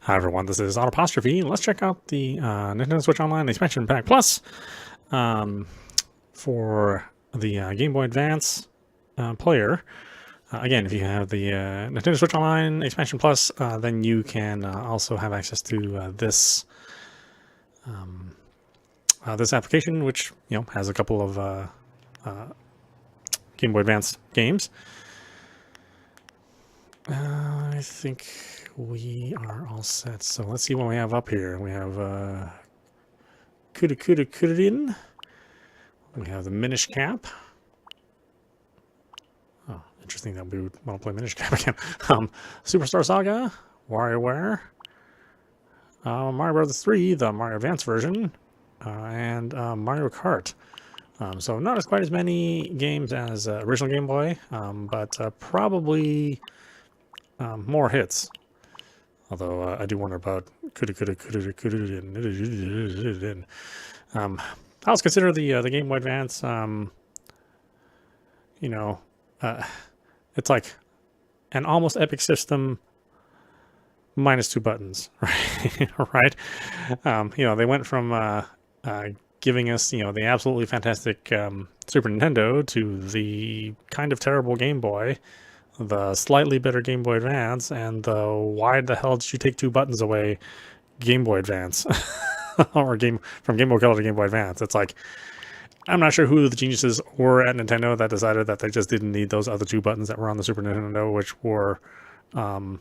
Hi everyone, this is audap. Let's check out the Nintendo Switch Online Expansion Pack Plus for the Game Boy Advance player. Again, if you have the Nintendo Switch Online Expansion Plus, then you can also have access to this this application, which has a couple of Game Boy Advance games. I think we are all set. So let's see what we have up here. We have Kurin. We have the Minish Cap. Oh, interesting that we would want to play Minish Cap again. Superstar Saga, WarioWare, Mario Bros. 3, the Mario Advance version, and Mario Kart. So not quite as many games as original Game Boy, but probably more hits. Although I do wonder about I was consider the Game Boy Advance. It's like an almost epic system minus 2 buttons, right? Right? They went from giving us the absolutely fantastic Super Nintendo to the kind of terrible Game Boy, the slightly better Game Boy Advance, and the why the hell did you take 2 buttons away Game Boy Advance or from Game Boy Color to Game Boy Advance. It's like, I'm not sure who the geniuses were at Nintendo that decided that they just didn't need those other 2 buttons that were on the Super Nintendo, which were by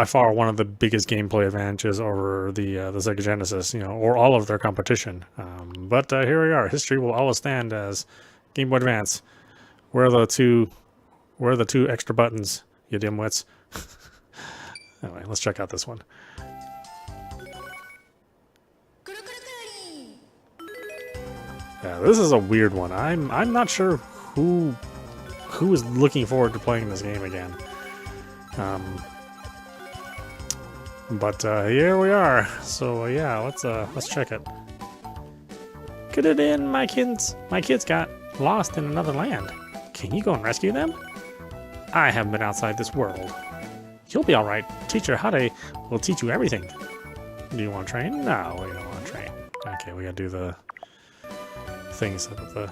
far one of the biggest gameplay advantages over the Sega Genesis, or all of their competition. But here we are. History will always stand as Game Boy Advance. Where are the two extra buttons, you dimwits? Anyway, let's check out this one. Yeah, this is a weird one. I'm not sure who is looking forward to playing this game again. But here we are. So yeah, let's check it. Get it in, my kids. My kids got lost in another land. Can you go and rescue them? I haven't been outside this world. You'll be all right. Teacher Hade will teach you everything. Do you want to train? No, we don't want to train. Okay, we gotta do the things so that the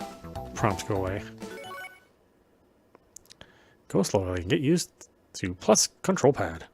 prompts go away. Go slowly. Get used to plus control pad.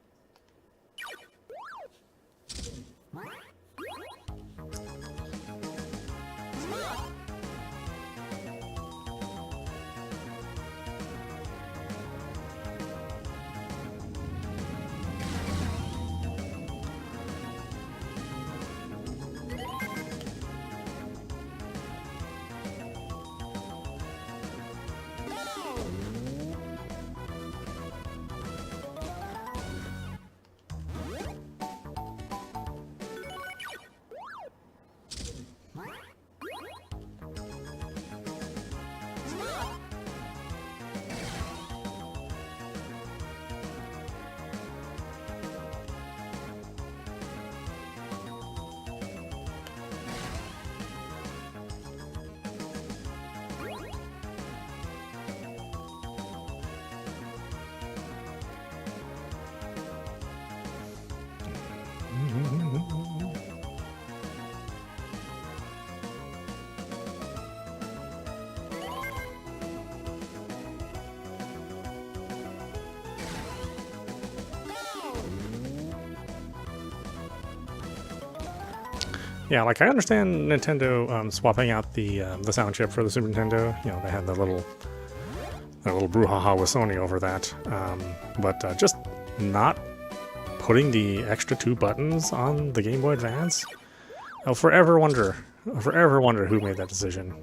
Yeah, like I understand Nintendo swapping out the sound chip for the Super Nintendo. They had the little brouhaha with Sony over that. But just not putting the extra 2 buttons on the Game Boy Advance. I'll forever wonder who made that decision,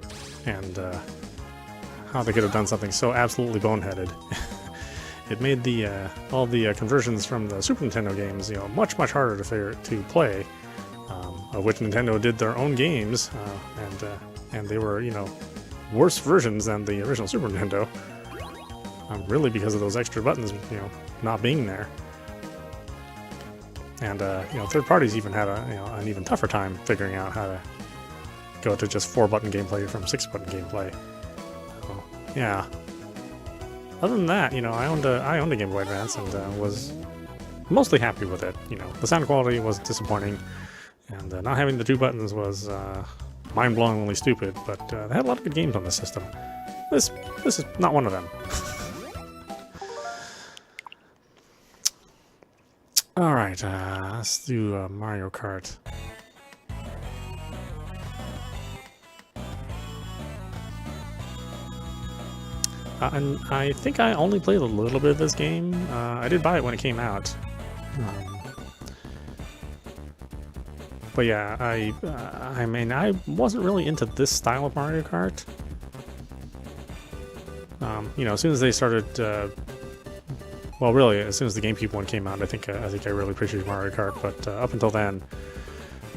and how they could have done something so absolutely boneheaded. It made the all the conversions from the Super Nintendo games, much harder to play. Of which Nintendo did their own games, and they were, worse versions than the original Super Nintendo. Really because of those extra buttons, not being there. And third parties even had an even tougher time figuring out how to go to just 4-button gameplay from 6-button gameplay. So, yeah. Other than that, I owned a Game Boy Advance and was mostly happy with it. You know, the sound quality was disappointing, and not having the 2 buttons was mind-blowingly stupid. But they had a lot of good games on the system. This is not one of them. All right, let's do Mario Kart. And I think I only played a little bit of this game. I did buy it when it came out. But yeah, I mean, I wasn't really into this style of Mario Kart. You know, as soon as they started, well, really, as soon as the GameCube one came out, I think I really appreciated Mario Kart. But up until then,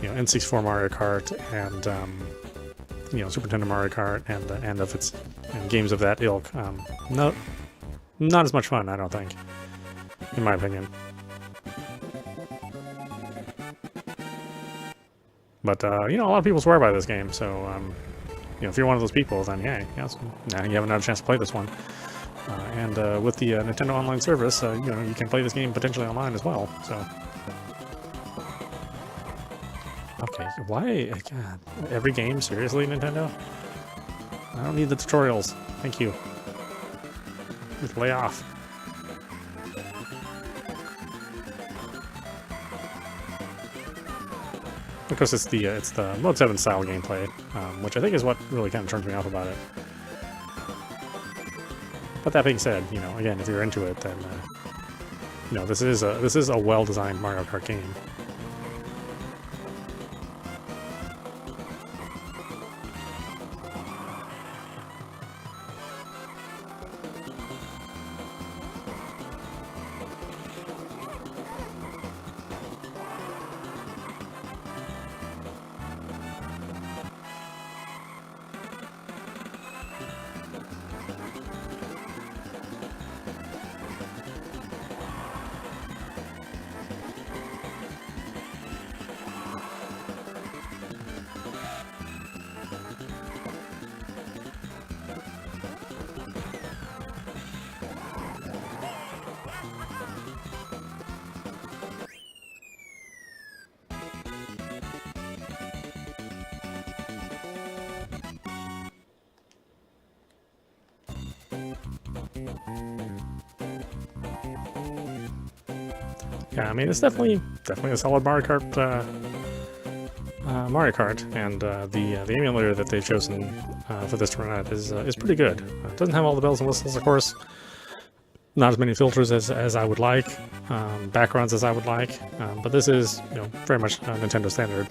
you know, N64 Mario Kart and you know, Super Nintendo Mario Kart and of its games of that ilk, not as much fun, I don't think, in my opinion. But you know, a lot of people swear by this game, so you know, if you're one of those people, then yeah, yes, now you have another chance to play this one. And with the Nintendo Online service, you know, you can play this game potentially online as well. So, okay, why? God, every game, seriously, Nintendo? I don't need the tutorials. Thank you. Just lay off. Of course, it's the Mode 7 style gameplay, which I think is what really kind of turns me off about it. But that being said, you know, again, if you're into it, then you know, this is a well-designed Mario Kart game. Yeah, I mean, it's definitely a solid Mario Kart. And the emulator that they've chosen for this to run at is pretty good. It doesn't have all the bells and whistles, of course. Not as many filters as I would like, backgrounds as I would like, but this is, you know, very much Nintendo standard.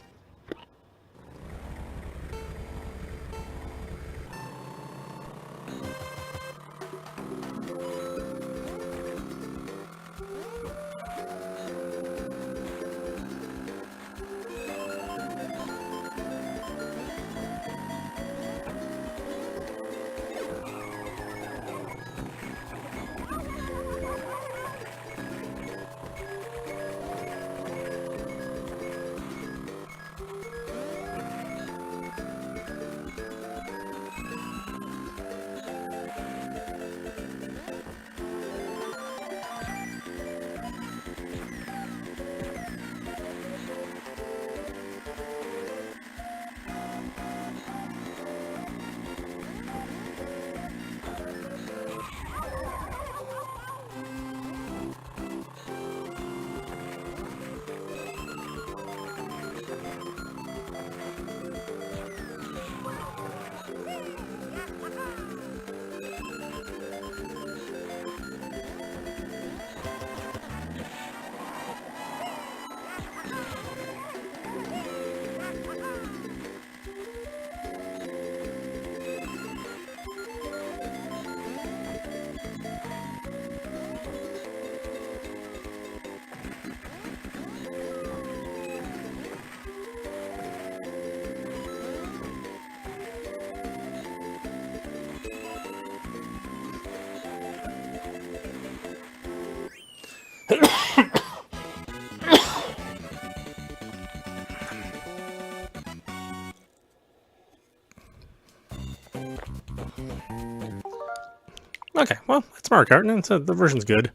Okay, well, it's Mario Kart, and the version's good.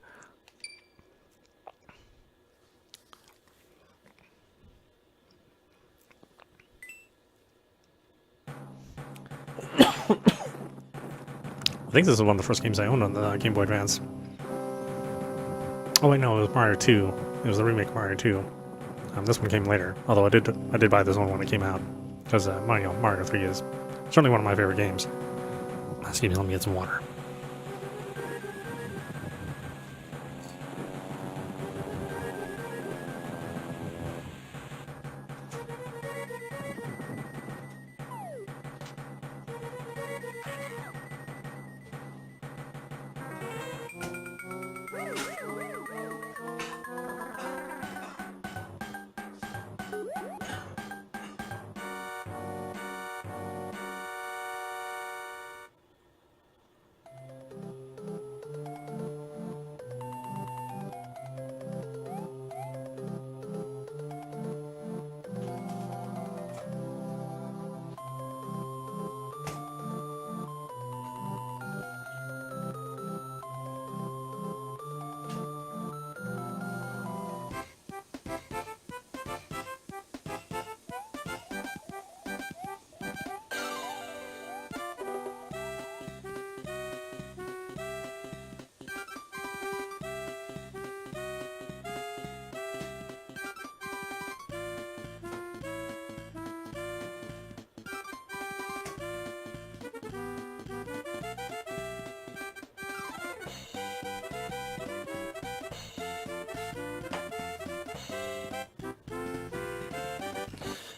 think this is one of the first games I owned on the Game Boy Advance. Oh wait, no, it was Mario 2. It was the remake of Mario 2. This one came later, although I did buy this one when it came out, because Mario 3 is certainly one of my favorite games. Excuse me, let me get some water.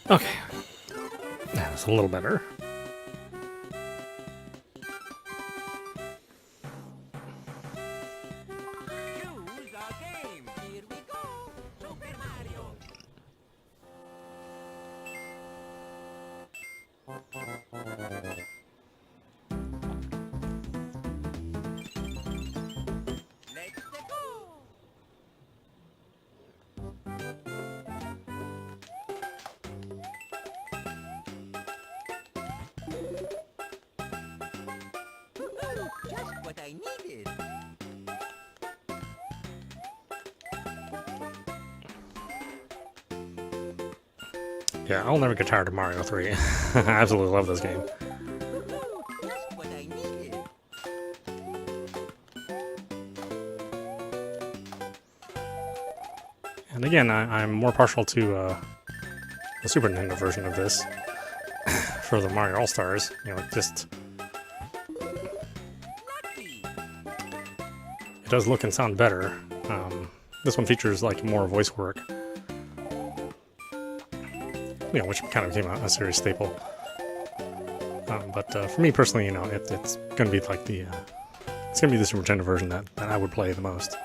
Okay, that's a little better. Choose a game. Here we go. Super Mario. Let's go. Just what I needed. Yeah, I'll never get tired of Mario 3. I absolutely love this game. Just what I needed. And again, I'm more partial to the Super Nintendo version of this for the Mario All-Stars. You know, just Lucky. it does look and sound better. This one features like more voice work, you know, which kind of became a series staple. But for me personally, you know, it's gonna be like it's gonna be the Super Nintendo version that I would play the most.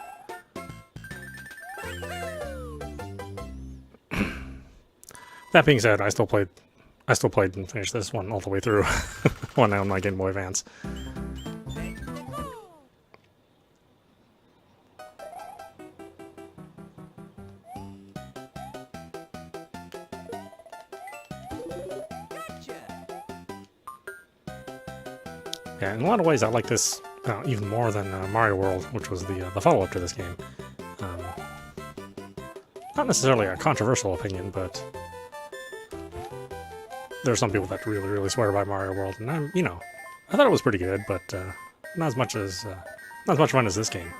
That being said, I still played and finished this one all the way through when I owned my Game Boy Advance. Let's go. Gotcha. Yeah, in a lot of ways, I like this even more than Mario World, which was the follow-up to this game. Not necessarily a controversial opinion, but there are some people that really, really swear by Mario World, and I thought it was pretty good, but not as much fun as this game.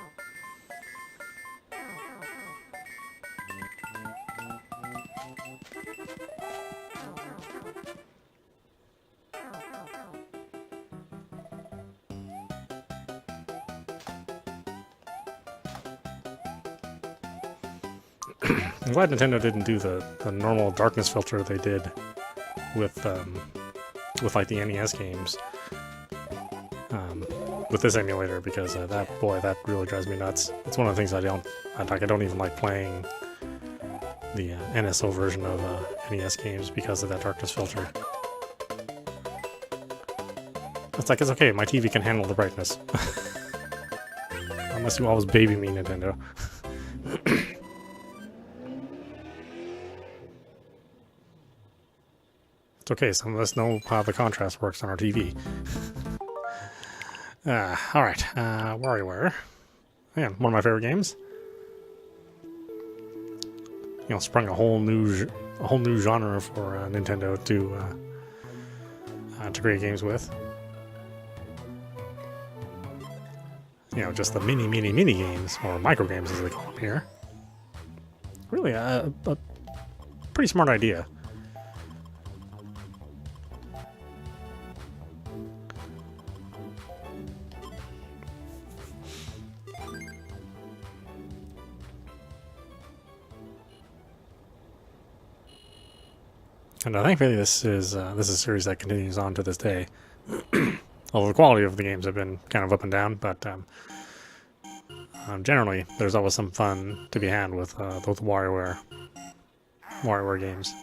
I'm glad Nintendo didn't do the normal darkness filter they did with like the NES games with this emulator, because that really drives me nuts. It's one of the things I don't even like playing the NSO version of NES games because of that darkness filter. It's like, it's okay, my TV can handle the brightness. Unless you always baby me, Nintendo. It's okay, some of us know how the contrast works on our TV. Alright, WarioWare. Again, one of my favorite games. You know, sprung a whole new genre for Nintendo to create games with. you know, just the mini games, or micro games as they call them here. Really a pretty smart idea. And thankfully, this is a series that continues on to this day. Although the quality of the games have been kind of up and down, but generally there's always some fun to be had with those WarioWare games.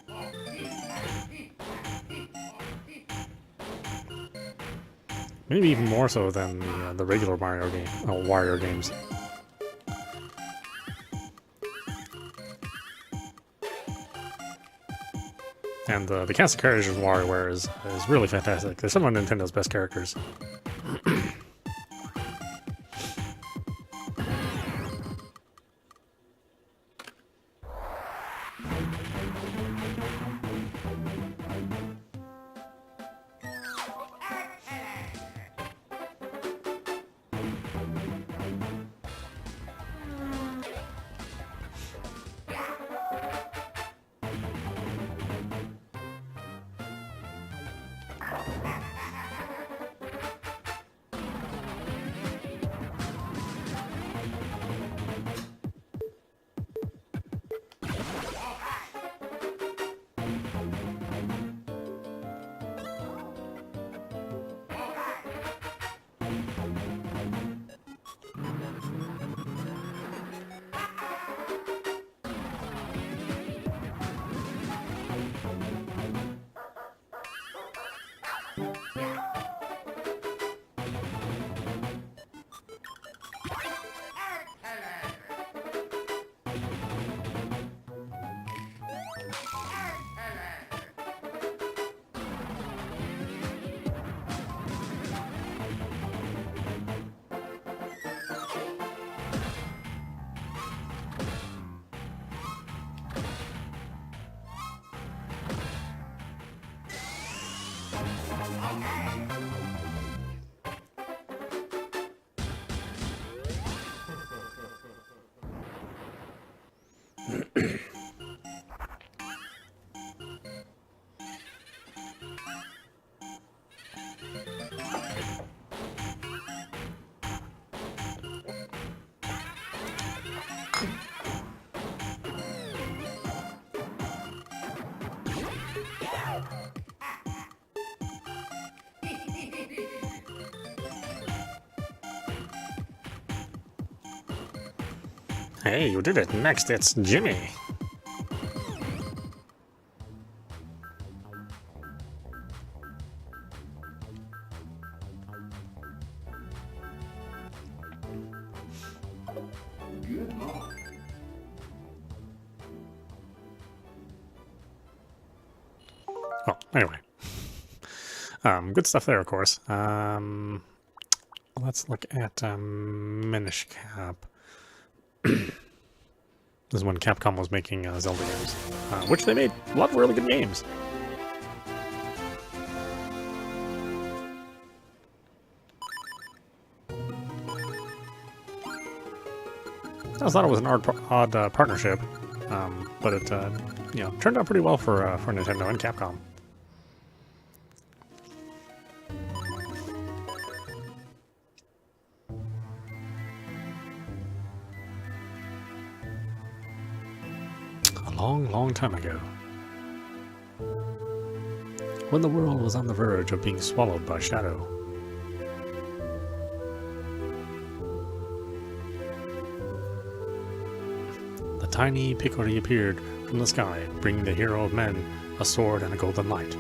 Maybe even more so than the regular Wario games. And the cast of characters in WarioWare is really fantastic. They're some of Nintendo's best characters. Hey, you did it. Next, it's Jimmy. Well, anyway. Good stuff there, of course. Let's look at Minish Cap. This is when Capcom was making Zelda games, which they made a lot of really good games. I thought it was an odd partnership, but it you know, turned out pretty well for Nintendo and Capcom. Long time ago, when the world was on the verge of being swallowed by shadow, the tiny Picori appeared from the sky, bringing the hero of men a sword and a golden light.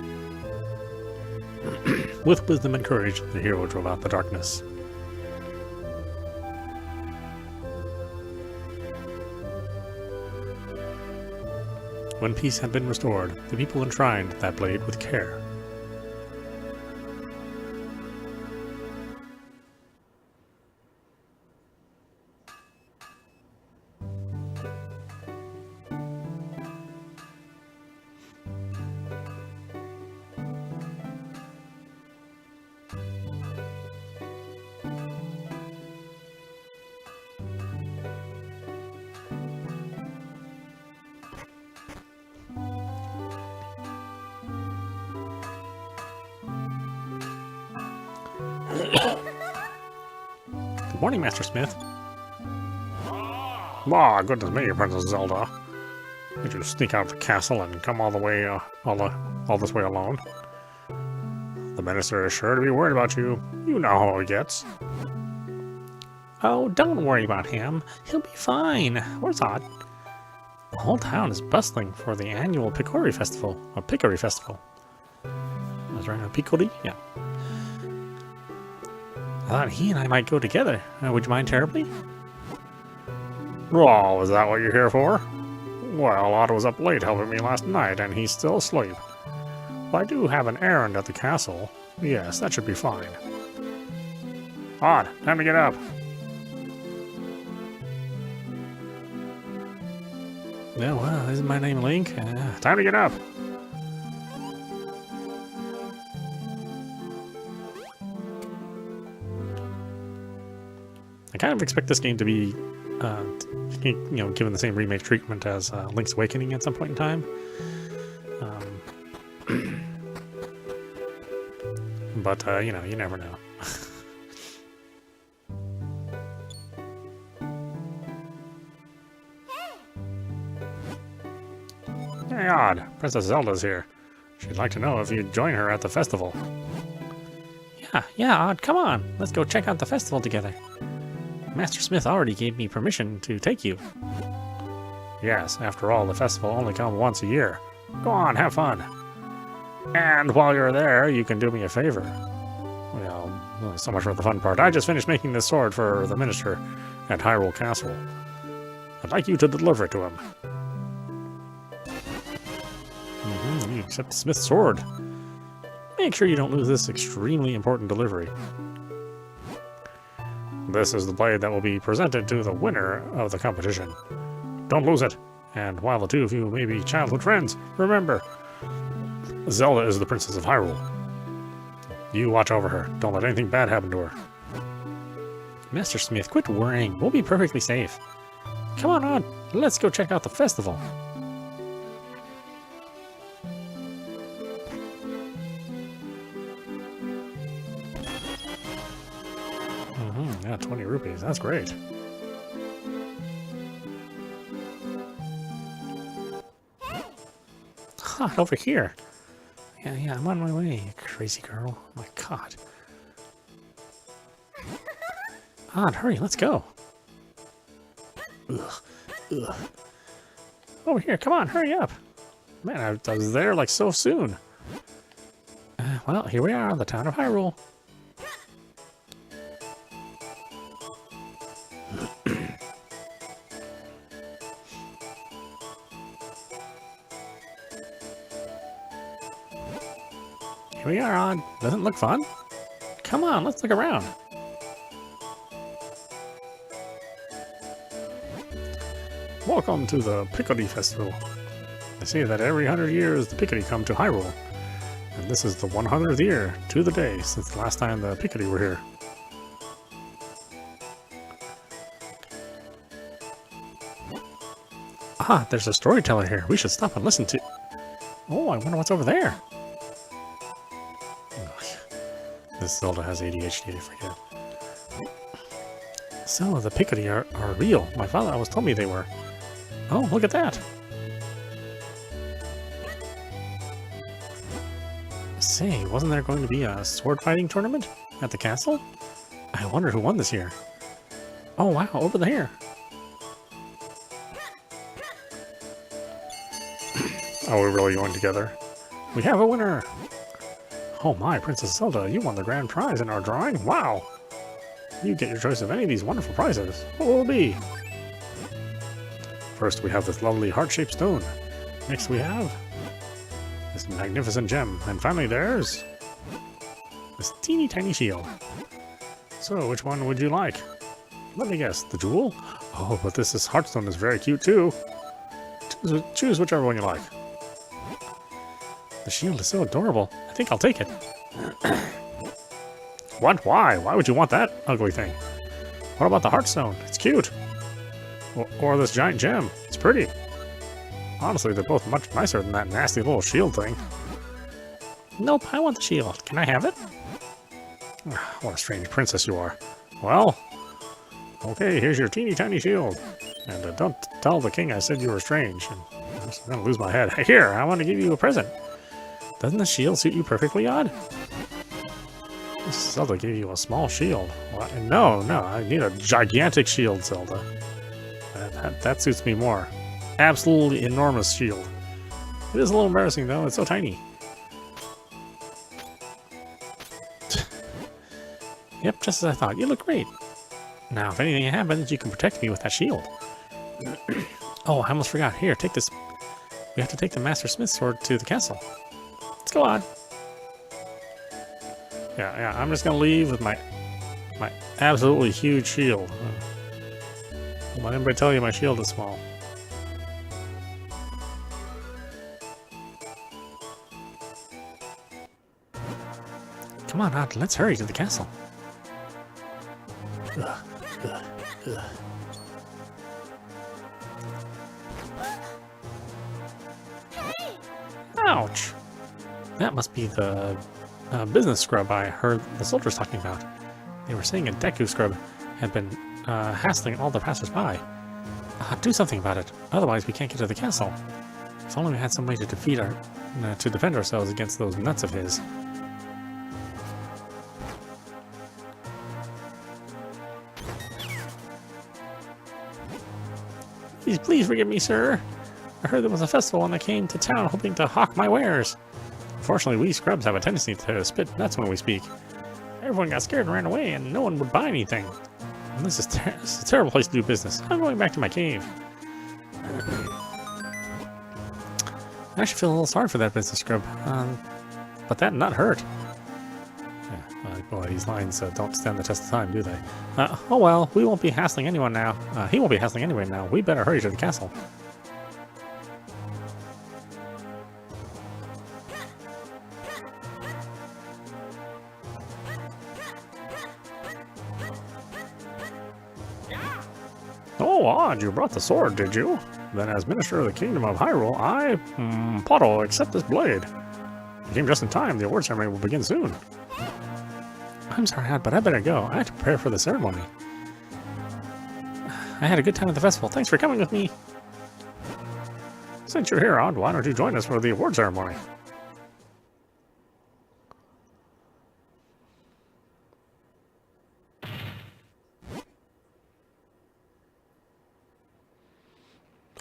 With wisdom and courage, the hero drove out the darkness. When peace had been restored, the people enshrined that blade with care. Good morning, Master Smith. Ah, goodness me, Princess Zelda. Did you sneak out of the castle and come all the way, all this way alone? The minister is sure to be worried about you. You know how he gets. Oh, don't worry about him. He'll be fine. Where's Odd? The whole town is bustling for the annual Picori Festival. A Picori Festival. That's right, a Picori? Yeah. I thought he and I might go together. Would you mind terribly? Oh, is that what you're here for? Well, Otto was up late helping me last night, and he's still asleep. But I do have an errand at the castle. Yes, that should be fine. Odd, time to get up. Yeah, well, isn't my name Link? Time to get up. I kind of expect this game to be, given the same remake treatment as Link's Awakening at some point in time. But, you never know. Hey, Odd. Princess Zelda's here. She'd like to know if you'd join her at the festival. Yeah, Odd, come on. Let's go check out the festival together. Master Smith already gave me permission to take you. Yes, after all, the festival only comes once a year. Go on, have fun. And while you're there, you can do me a favor. Well, so much for the fun part. I just finished making this sword for the minister at Hyrule Castle. I'd like you to deliver it to him. You accept Smith's sword. Make sure you don't lose this extremely important delivery. This is the blade that will be presented to the winner of the competition. Don't lose it. And while the two of you may be childhood friends, remember, Zelda is the Princess of Hyrule. You watch over her. Don't let anything bad happen to her. Master Smith, quit worrying. We'll be perfectly safe. Come on. Let's go check out the festival. Yeah, 20 rupees. That's great. Over here. Yeah, I'm on my way, you crazy girl. Oh my god. Odd, hurry, let's go. Ugh. Over here, come on, hurry up. Man, I was there like so soon. Well, here we are, the town of Hyrule. Here we are, Odd. Doesn't it look fun? Come on, let's look around. Welcome to the Picori Festival. They say that every 100 years the Picori come to Hyrule. And this is the 100th year, to the day, since the last time the Picori were here. There's a storyteller here. We should stop and listen to... Oh, I wonder what's over there. This Zelda has ADHD, I forget. So, the Picori are real. My father always told me they were. Oh, look at that! Say, wasn't there going to be a sword fighting tournament at the castle? I wonder who won this year. Oh wow, over there! Oh, we're really going together. We have a winner! Oh my, Princess Zelda, you won the grand prize in our drawing? Wow! You get your choice of any of these wonderful prizes. What will it be? First, we have this lovely heart-shaped stone. Next, we have this magnificent gem. And finally, there's this teeny tiny shield. So, which one would you like? Let me guess, the jewel? Oh, but this heartstone is very cute too. Choose whichever one you like. The shield is so adorable. I think I'll take it. What? Why? Why would you want that ugly thing? What about the heartstone? It's cute. Or this giant gem. It's pretty. Honestly, they're both much nicer than that nasty little shield thing. Nope, I want the shield. Can I have it? What a strange princess you are. Well, Okay, here's your teeny tiny shield. And don't tell the king I said you were strange. I'm just gonna lose my head. Here, I want to give you a present. Doesn't the shield suit you perfectly, Odd? Zelda gave you a small shield. What? No, I need a gigantic shield, Zelda. That suits me more. Absolutely enormous shield. It is a little embarrassing, though. It's so tiny. Yep, just as I thought. You look great. Now, if anything happens, you can protect me with that shield. Oh, I almost forgot. Here, take this. We have to take the Master Smith sword to the castle. Let's go on. Yeah, I'm just gonna leave with my absolutely huge shield. Don't let anybody tell you my shield is small. Come on, Odd, let's hurry to the castle. Ugh. Ouch! That must be the business scrub I heard the soldiers talking about. They were saying a Deku scrub had been hassling all the passers-by. Do something about it, otherwise we can't get to the castle. If only we had some way to defend ourselves against those nuts of his. Please forgive me, sir. I heard there was a festival and I came to town hoping to hawk my wares. Unfortunately, we scrubs have a tendency to spit nuts when we speak. Everyone got scared and ran away, and no one would buy anything. And this is a terrible place to do business. I'm going back to my cave. I should feel a little sorry for that business scrub, but that nut hurt. Yeah, boy, these lines don't stand the test of time, do they? Oh well, we won't be hassling anyone now. He won't be hassling anyone now. We better hurry to the castle. Oh, Odd, you brought the sword, did you? Then as Minister of the Kingdom of Hyrule, I, Potto, accept this blade. You came just in time. The award ceremony will begin soon. I'm sorry, Odd, but I better go. I have to prepare for the ceremony. I had a good time at the festival. Thanks for coming with me. Since you're here, Odd, why don't you join us for the award ceremony?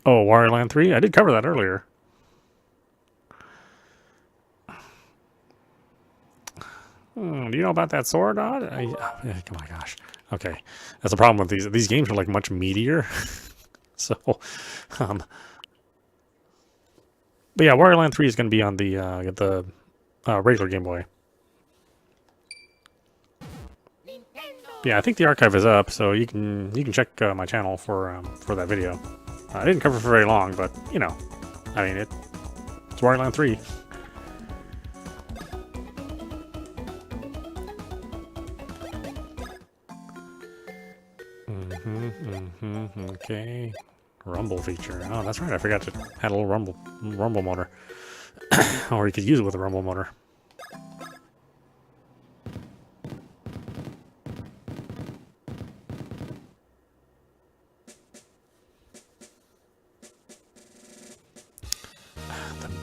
Oh, Wario Land 3? I did cover that earlier. Do you know about that sword, Odd? Oh my gosh. Okay. That's the problem with these. These games are like much meatier. So, but yeah, Wario Land 3 is going to be on the regular Game Boy. Yeah, I think the archive is up, so you can check my channel for that video. I didn't cover it for very long, but you know, I mean it's Wario Land 3. Okay. Rumble feature. Oh, that's right. I forgot to add a little rumble motor. Or you could use it with a rumble motor.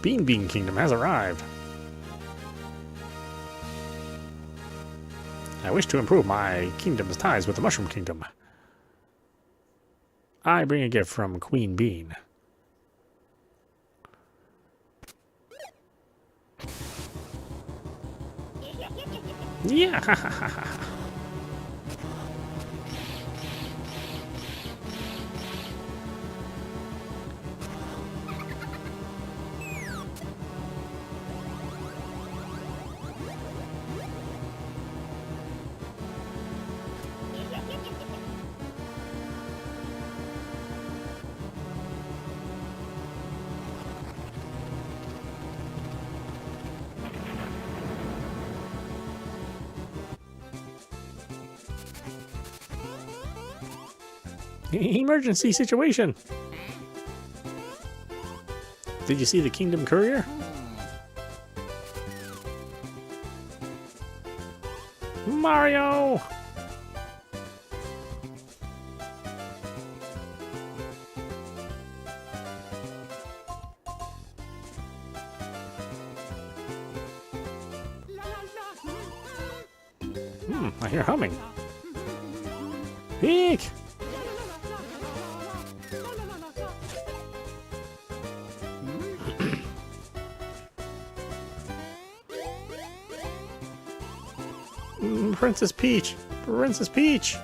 The Bean Kingdom has arrived. I wish to improve my kingdom's ties with the Mushroom Kingdom. I bring a gift from Queen Bean. Yeah! Emergency situation! Did you see the Kingdom Courier? Mario! I hear humming. Peek! Princess Peach! Princess Peach!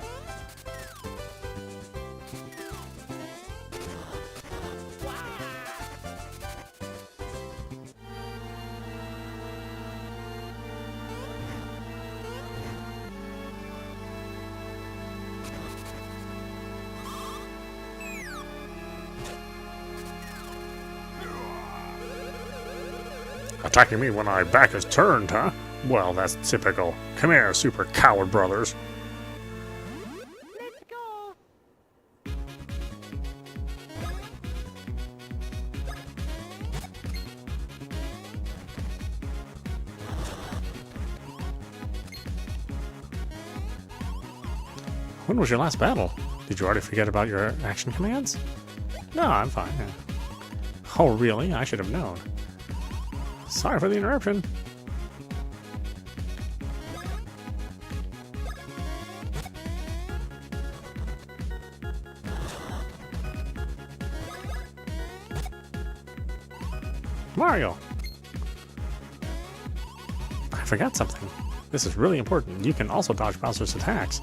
Attacking me when my back is turned, huh? Well, that's typical. Come here, super coward brothers. Let's go. When was your last battle? Did you already forget about your action commands? No, I'm fine. Oh, really? I should have known. Sorry for the interruption. Mario! I forgot something. This is really important. You can also dodge Bowser's attacks.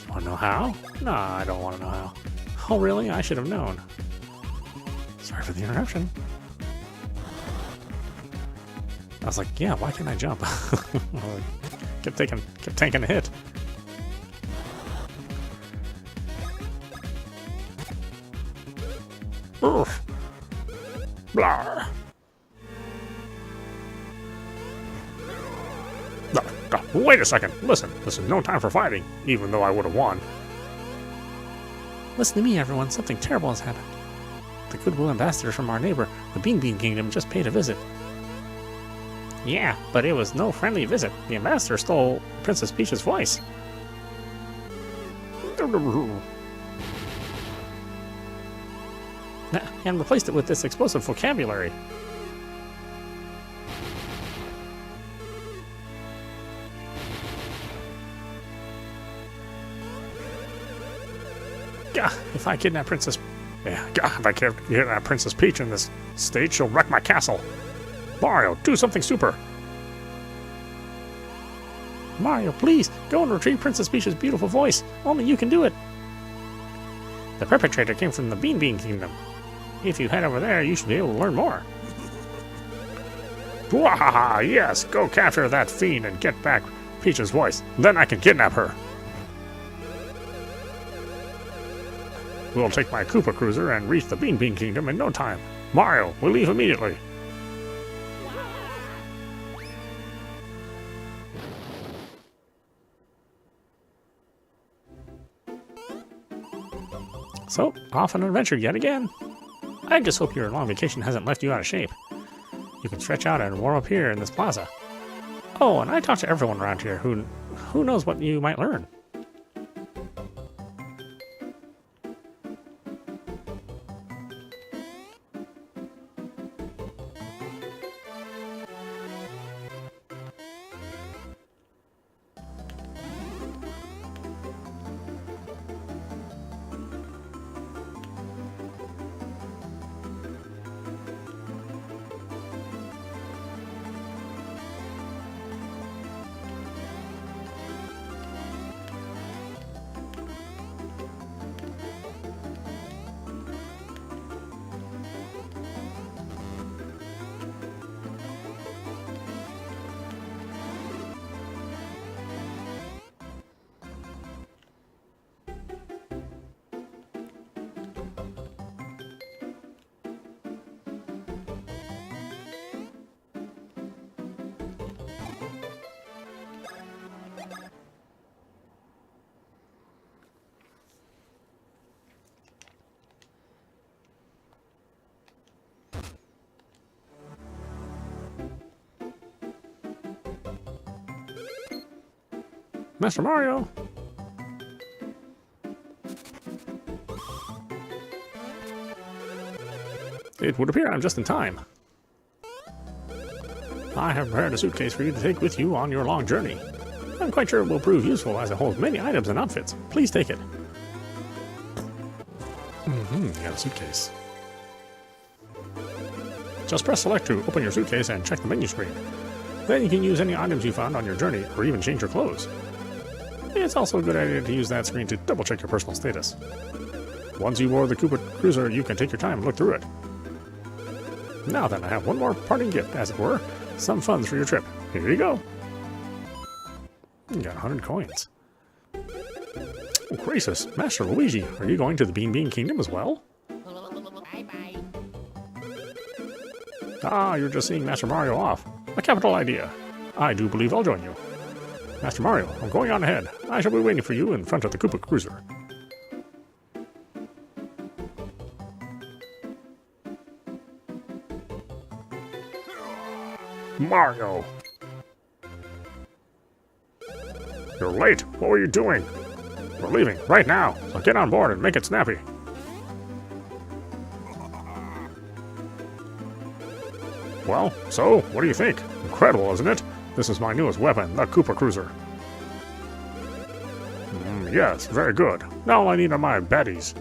Want to know how? Nah, I don't want to know how. Oh, really? I should have known. Sorry for the interruption. I was like, yeah, why can't I jump? kept taking a hit. Oof. Blah. Wait a second. Listen, this is no time for fighting, even though I would have won. Listen to me, everyone. Something terrible has happened. The goodwill ambassador from our neighbor, the Bean Kingdom, just paid a visit. Yeah, but it was no friendly visit. The ambassador stole Princess Peach's voice. And replaced it with this explosive vocabulary. If I kidnap Princess Peach in this stage, she'll wreck my castle. Mario, do something super. Mario, please, go and retrieve Princess Peach's beautiful voice. Only you can do it. The perpetrator came from the Bean Kingdom. If you head over there, you should be able to learn more. Wahaha, yes, go capture that fiend and get back Peach's voice. Then I can kidnap her. We'll take my Koopa Cruiser and reach the Bean Kingdom in no time. Mario, we leave immediately. So, off on an adventure yet again. I just hope your long vacation hasn't left you out of shape. You can stretch out and warm up here in this plaza. Oh, and I talked to everyone around here who knows what you might learn. Master Mario! It would appear I'm just in time. I have prepared a suitcase for you to take with you on your long journey. I'm quite sure it will prove useful as it holds many items and outfits. Please take it. You got a suitcase. Just press select to open your suitcase and check the menu screen. Then you can use any items you found on your journey or even change your clothes. It's also a good idea to use that screen to double check your personal status. Once you board the Koopa Cruiser, you can take your time and look through it. Now then, I have one more parting gift, as it were. Some funds for your trip. Here you go. You got 100 coins. Oh, gracious. Master Luigi, are you going to the Bean Bean Kingdom as well? Bye-bye. Ah, you're just seeing Master Mario off. A capital idea. I do believe I'll join you. Master Mario, I'm going on ahead. I shall be waiting for you in front of the Koopa Cruiser. Mario! You're late. What were you doing? We're leaving right now, so get on board and make it snappy. Well, so, what do you think? Incredible, isn't it? This is my newest weapon, the Koopa Cruiser. Yes, very good. Now all I need are my baddies.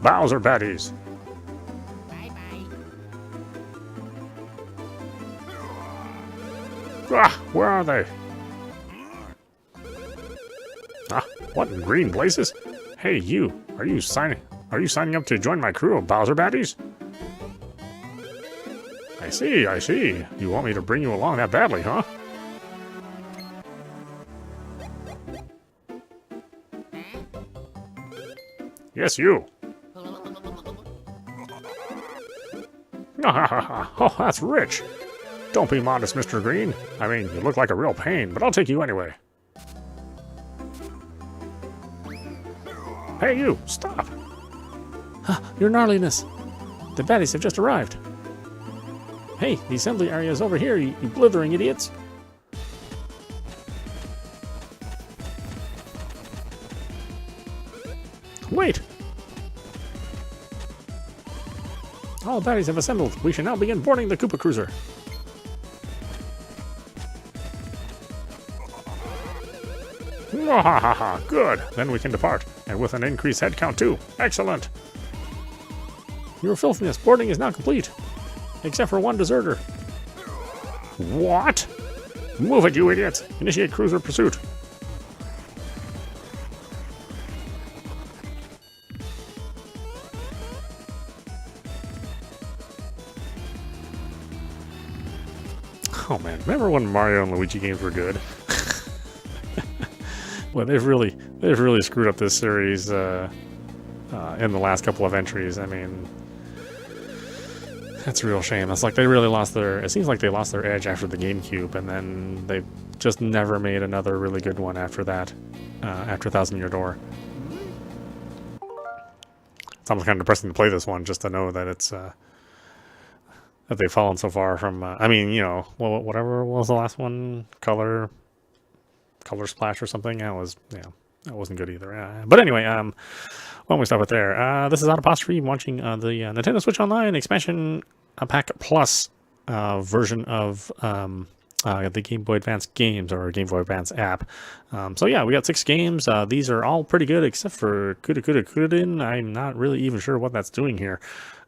Bowser baddies. Bye-bye. Ah, where are they? Ah, what in green blazes? Hey, you. Are you signing up to join my crew of Bowser baddies? I see. You want me to bring you along that badly, huh? Yes, you. Oh, that's rich. Don't be modest, Mr. Green. I mean, you look like a real pain, but I'll take you anyway. Hey, you, stop. Your gnarliness. The baddies have just arrived. Hey, the assembly area is over here, you blithering idiots. Wait! All the baddies have assembled. We should now begin boarding the Koopa Cruiser. Mwahaha! Good! Then we can depart, and with an increased head count too. Excellent! Your filthiness, boarding is now complete. Except for one deserter. What? Move it, you idiots! Initiate cruiser pursuit. Oh man, remember when Mario and Luigi games were good? Well, they've really screwed up this series in the last couple of entries. I mean, that's a real shame. It's like they really lost their. It seems like they lost their edge after the GameCube, and then they just never made another really good one after that. After Thousand Year Door, it's almost kind of depressing to play this one just to know that it's that they've fallen so far from. I mean, you know, whatever was the last one, Color Splash or something. That was that wasn't good either. But anyway, why don't we stop it there? This is audap watching the Nintendo Switch Online expansion pack plus version of the Game Boy Advance games, or Game Boy Advance app. So yeah, we got 6 games. These are all pretty good except for Kudin. I'm not really even sure what that's doing here.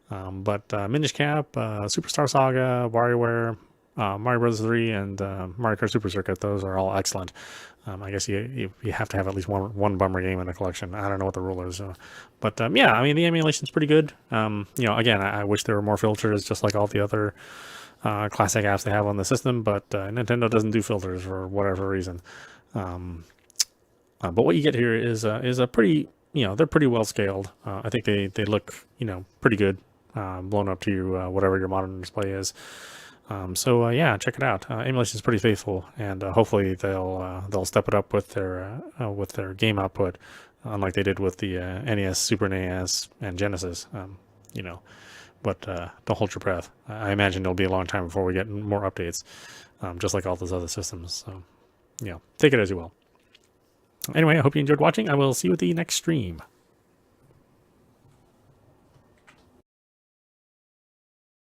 But Minish Cap, Superstar Saga, WarioWare, Mario Bros. 3, and Mario Kart Super Circuit, those are all excellent. I guess you have to have at least one bummer game in the collection. I don't know what the rule is. But yeah, I mean, the emulation's pretty good. You know, again, I wish there were more filters, just like all the other classic apps they have on the system, but Nintendo doesn't do filters for whatever reason. But what you get here is a pretty, you know, they're pretty well scaled. I think they look, you know, pretty good, blown up to whatever your modern display is. So yeah, check it out. Emulation is pretty faithful, and hopefully they'll step it up with their game output, unlike they did with the NES, Super NES, and Genesis. You know, but don't hold your breath. I imagine it'll be a long time before we get more updates, just like all those other systems. So, yeah, take it as you will. Anyway, I hope you enjoyed watching. I will see you at the next stream.